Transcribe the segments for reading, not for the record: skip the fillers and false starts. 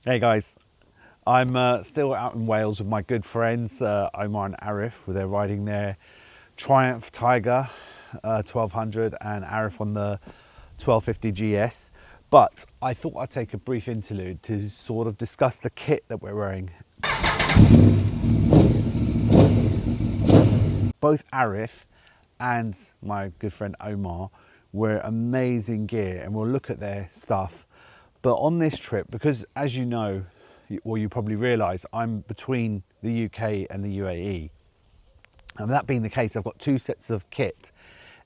Hey guys, I'm still out in Wales with my good friends Omar and Arif, where they're riding their Triumph Tiger 1200 and Arif on the 1250 GS. But I thought I'd take a brief interlude to sort of discuss the kit that we're wearing. Both Arif and my good friend Omar wear amazing gear, and we'll look at their stuff. But on this trip, because as you know, or you probably realise, I'm between the UK and the UAE. And that being the case, I've got two sets of kit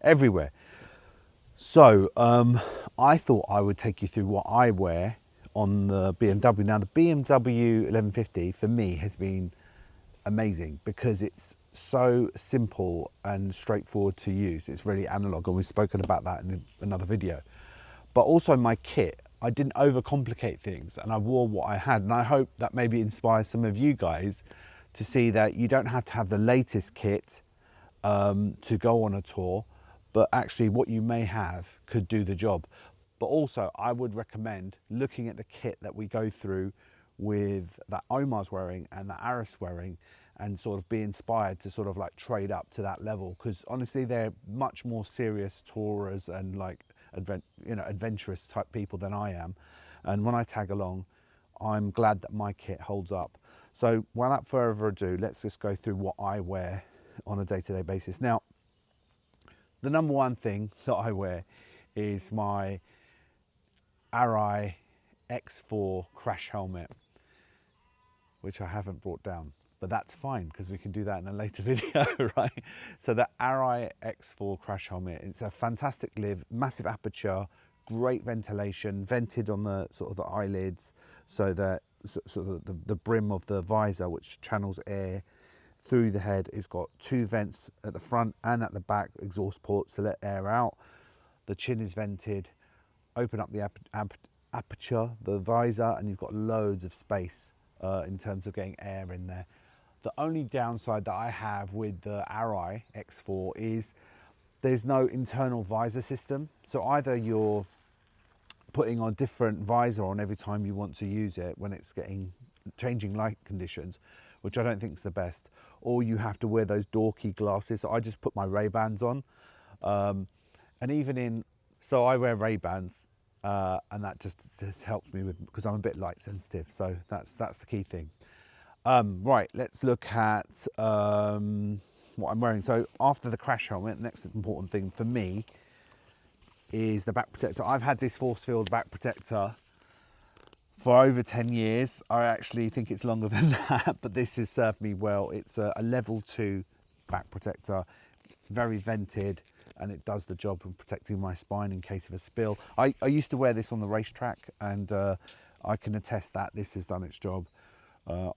everywhere. So I thought I would take you through what I wear on the BMW. Now the BMW 1150 for me has been amazing because it's so simple and straightforward to use. It's really analog, and we've spoken about that in another video. But also my kit, I didn't overcomplicate things and I wore what I had, and I hope that maybe inspires some of you guys to see that you don't have to have the latest kit to go on a tour, but actually what you may have could do the job. But also I would recommend looking at the kit that we go through with that Omar's wearing and that Arif's wearing, and sort of be inspired to sort of like trade up to that level, because honestly they're much more serious tourers and like adventurous type people than I am. And when I tag along, I'm glad that my kit holds up. So without further ado, let's just go through what I wear on a day-to-day basis. Now, the number one thing that I wear is my Arai X4 crash helmet, which I haven't brought down, but that's fine because we can do that in a later video, right? So the Arai X4 crash helmet, it's a fantastic live, massive aperture, great ventilation, vented on the sort of the eyelids, so that the brim of the visor, which channels air through the head, has got two vents at the front and at the back, exhaust ports to let air out. The chin is vented, open up the aperture, the visor, and you've got loads of space in terms of getting air in there. The only downside that I have with the Arai X4 is there's no internal visor system. So either you're putting on different visor on every time you want to use it when it's getting changing light conditions, which I don't think is the best, or you have to wear those dorky glasses. So I just put my Ray-Bans on, and even in, so I wear Ray-Bans, and that just helps me with, because I'm a bit light sensitive. So that's the key thing. Right, let's look at what I'm wearing. So after the crash helmet, the next important thing for me is the back protector. I've had this force field back protector for over 10 years. I actually think it's longer than that, but this has served me well. It's a level 2 back protector, very vented, and it does the job of protecting my spine in case of a spill. I used to wear this on the racetrack, and I can attest that this has done its job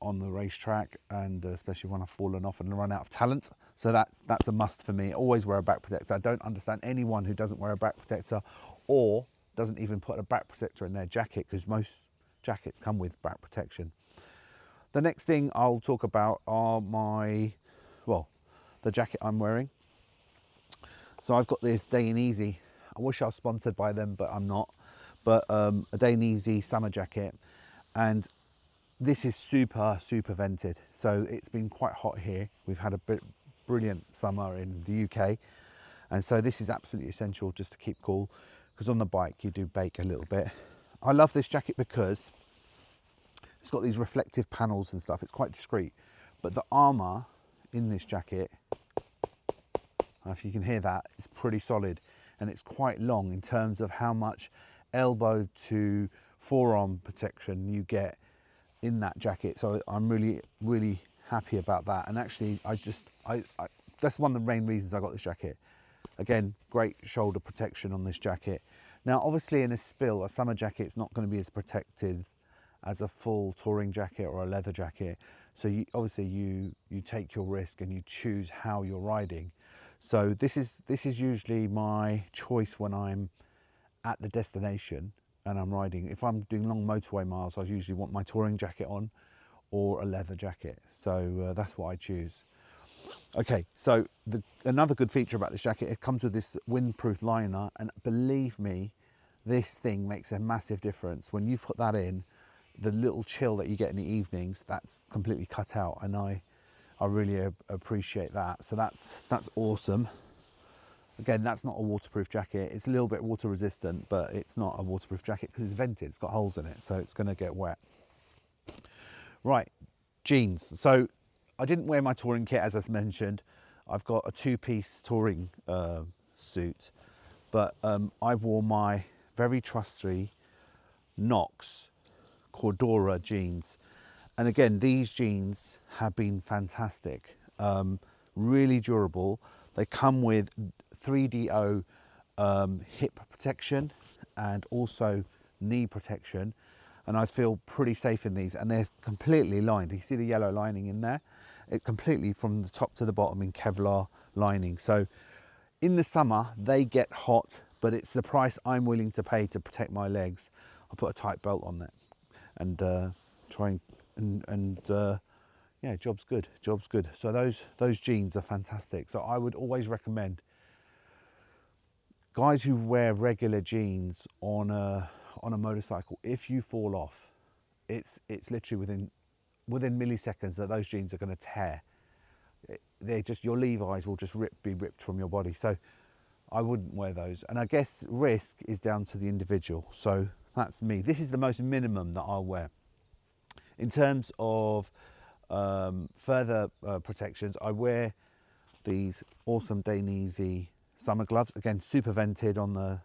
on the racetrack, and especially when I've fallen off and run out of talent. So that's a must for me. Always wear a back protector. I don't understand anyone who doesn't wear a back protector or doesn't even put a back protector in their jacket, because most jackets come with back protection. The next thing I'll talk about are the jacket I'm wearing. So I've got this Day and Easy. I wish I was sponsored by them, but I'm not. But a Day and Easy summer jacket, and this is super vented. So it's been quite hot here. We've had a brilliant summer in the UK, and so this is absolutely essential just to keep cool, because on the bike you do bake a little bit. I love this jacket because it's got these reflective panels and stuff. It's quite discreet, but the armour in this jacket, if you can hear that, it's pretty solid, and it's quite long in terms of how much elbow to forearm protection you get in that jacket. So I'm really happy about that. And actually that's one of the main reasons I got this jacket. Again, great shoulder protection on this jacket. Now obviously in a spill, a summer jacket is not going to be as protective as a full touring jacket or a leather jacket. So obviously you take your risk and you choose how you're riding. So this is usually my choice when I'm at the destination and I'm riding. If I'm doing long motorway miles, I usually want my touring jacket on or a leather jacket. So that's what I choose. Okay, so another good feature about this jacket, it comes with this windproof liner, and believe me, this thing makes a massive difference. When you put that in, the little chill that you get in the evenings, that's completely cut out, and I really appreciate that. So that's awesome. Again, that's not a waterproof jacket. It's a little bit water resistant, but it's not a waterproof jacket because it's vented. It's got holes in it, so it's going to get wet. Right, jeans. So I didn't wear my touring kit, as I mentioned. I've got a two-piece touring suit, but I wore my very trusty Knox Cordura jeans. And again, these jeans have been fantastic, really durable. They come with 3DO hip protection and also knee protection, and I feel pretty safe in these, and they're completely lined. You see the yellow lining in there? It completely from the top to the bottom in Kevlar lining. So in the summer they get hot, but it's the price I'm willing to pay to protect my legs. I'll put a tight belt on that and try and yeah, job's good, job's good. So those jeans are fantastic. So I would always recommend guys who wear regular jeans on a motorcycle, if you fall off, it's literally within milliseconds that those jeans are going to tear. They're just, your Levi's will just be ripped from your body. So I wouldn't wear those. And I guess risk is down to the individual. So that's me. This is the most minimum that I'll wear. In terms of further protections, I wear these awesome Dainese summer gloves. Again, super vented on the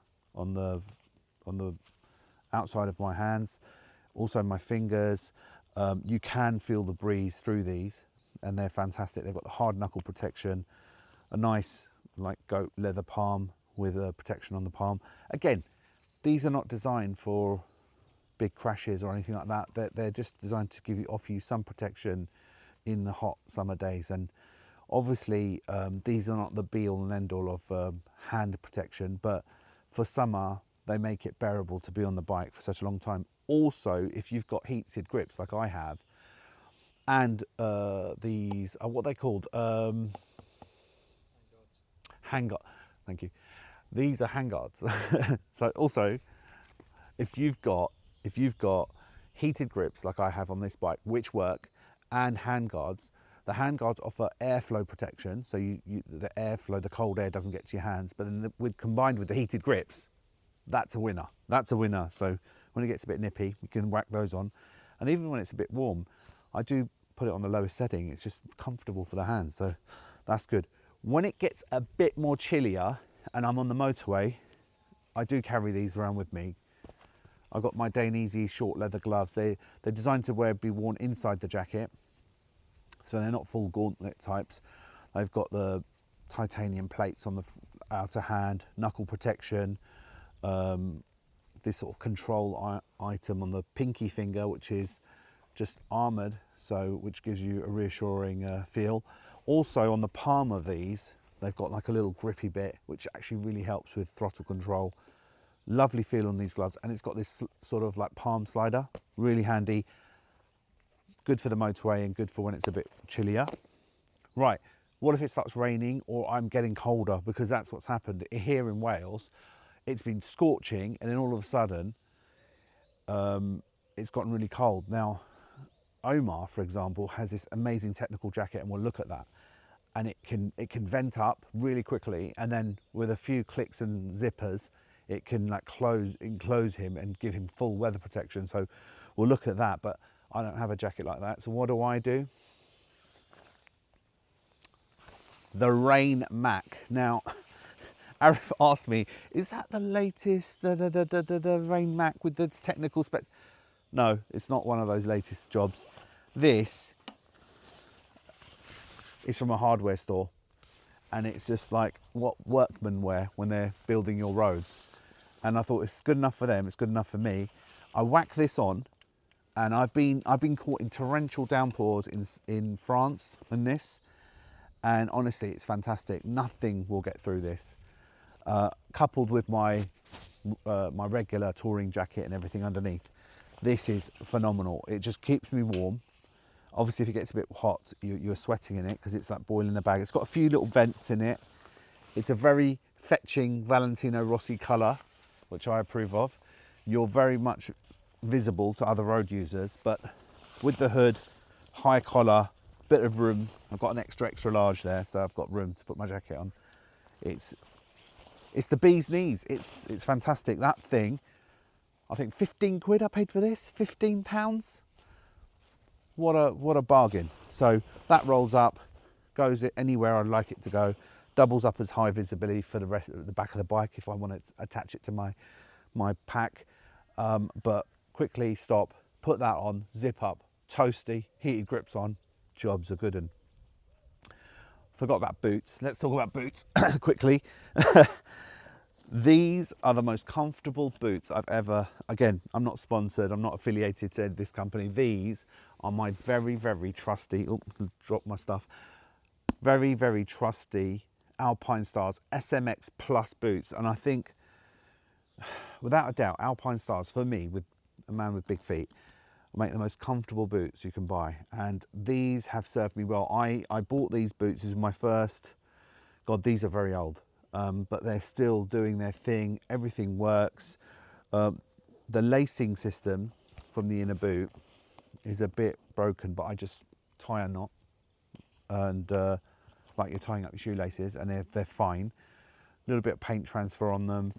outside of my hands, also my fingers. You can feel the breeze through these, and they're fantastic. They've got the hard knuckle protection, a nice like goat leather palm with a protection on the palm. Again, these are not designed for big crashes or anything like that. They're just designed to offer you some protection in the hot summer days. And obviously these are not the be all and end all of hand protection, but for summer they make it bearable to be on the bike for such a long time. Also, if you've got heated grips like I have, and these are what they called handguard. Thank you. These are handguards. So also, if you've got heated grips like I have on this bike, which work, and handguards, the handguards offer airflow protection, so the airflow, the cold air doesn't get to your hands, but then combined with the heated grips, that's a winner. That's a winner. So when it gets a bit nippy, you can whack those on. And even when it's a bit warm, I do put it on the lowest setting. It's just comfortable for the hands, so that's good. When it gets a bit more chillier and I'm on the motorway, I do carry these around with me. I've got my Dainese short leather gloves. They're designed to be worn inside the jacket, so they're not full gauntlet types. They've got the titanium plates on the outer hand, knuckle protection, this sort of control item on the pinky finger, which is just armoured, so which gives you a reassuring feel. Also on the palm of these, they've got like a little grippy bit, which actually really helps with throttle control. Lovely feel on these gloves, and it's got this sort of like palm slider, really handy. Good for the motorway and good for when it's a bit chillier. Right, what if it starts raining or I'm getting colder? Because that's what's happened here in Wales. It's been scorching, and then all of a sudden it's gotten really cold. Now Omar, for example, has this amazing technical jacket, and we'll look at that, and it can vent up really quickly, and then with a few clicks and zippers it can like enclose him and give him full weather protection. So we'll look at that, but I don't have a jacket like that. So what do? The Rain Mac. Now Arif asked me, is that the latest the Rain Mac with the technical specs? No, it's not one of those latest jobs. This is from a hardware store, and it's just like what workmen wear when they're building your roads. And I thought it's good enough for them, it's good enough for me. I whack this on, and I've been caught in torrential downpours in France in this, and honestly it's fantastic. Nothing will get through this. Coupled with my my regular touring jacket and everything underneath, this is phenomenal. It just keeps me warm. Obviously if it gets a bit hot, you're sweating in it because it's like boiling the bag. It's got a few little vents in it. It's a very fetching Valentino Rossi colour, which I approve of. You're very much visible to other road users, but with the hood, high collar, bit of room. I've got an extra large there, so I've got room to put my jacket on. It's the bee's knees. It's fantastic. That thing, I think 15 quid I paid for this, 15 pounds. What a bargain. So that rolls up, goes anywhere I'd like it to go, doubles up as high visibility for the rest of the back of the bike if I want to attach it to my pack. But quickly stop, put that on, zip up, toasty, heated grips on, jobs are good. And forgot about boots. Let's talk about boots quickly. These are the most comfortable boots I've ever, again, I'm not sponsored, I'm not affiliated to this company. These are my very, very trusty, oh, drop my stuff, very, very trusty Alpine Stars SMX Plus boots. And I think, without a doubt, Alpine Stars, for me, with a man with big feet, will make the most comfortable boots you can buy. And these have served me well. I bought these boots, this is my first, God, these are very old. But they're still doing their thing. Everything works. The lacing system from the inner boot is a bit broken, but I just tie a knot, and like you're tying up your shoelaces, and they're fine. A little bit of paint transfer on them.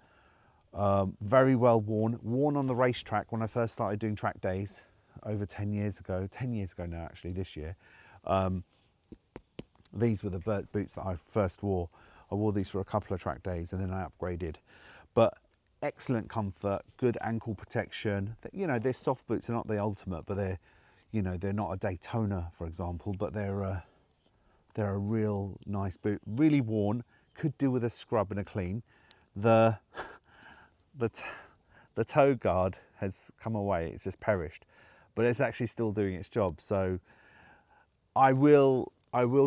Very well worn on the racetrack when I first started doing track days over 10 years ago. 10 years ago now, actually, this year. These were the boots that I first wore. I wore these for a couple of track days and then I upgraded. But excellent comfort, good ankle protection. You know, they're soft boots, they're not the ultimate, but they're, you know, they're not a Daytona, for example, but they're a real nice boot. Really worn, could do with a scrub and a clean. The toe guard has come away, it's just perished, but it's actually still doing its job. So I will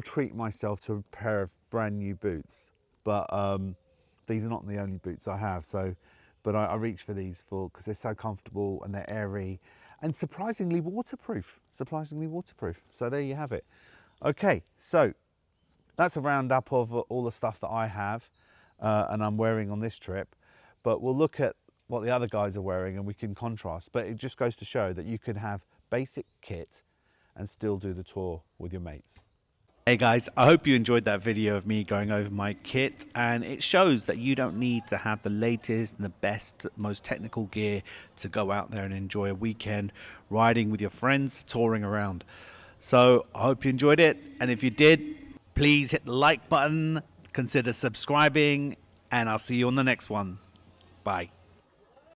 treat myself to a pair of brand new boots, but these are not the only boots I have. So, but I reach for these because they're so comfortable and they're airy and surprisingly waterproof. So there you have it. Okay, so that's a roundup of all the stuff that I have and I'm wearing on this trip. But we'll look at what the other guys are wearing and we can contrast. But it just goes to show that you can have basic kit and still do the tour with your mates. Hey guys, I hope you enjoyed that video of me going over my kit, and it shows that you don't need to have the latest and the best, most technical gear to go out there and enjoy a weekend riding with your friends, touring around. So I hope you enjoyed it, and if you did, please hit the like button, consider subscribing, and I'll see you on the next one. Bye.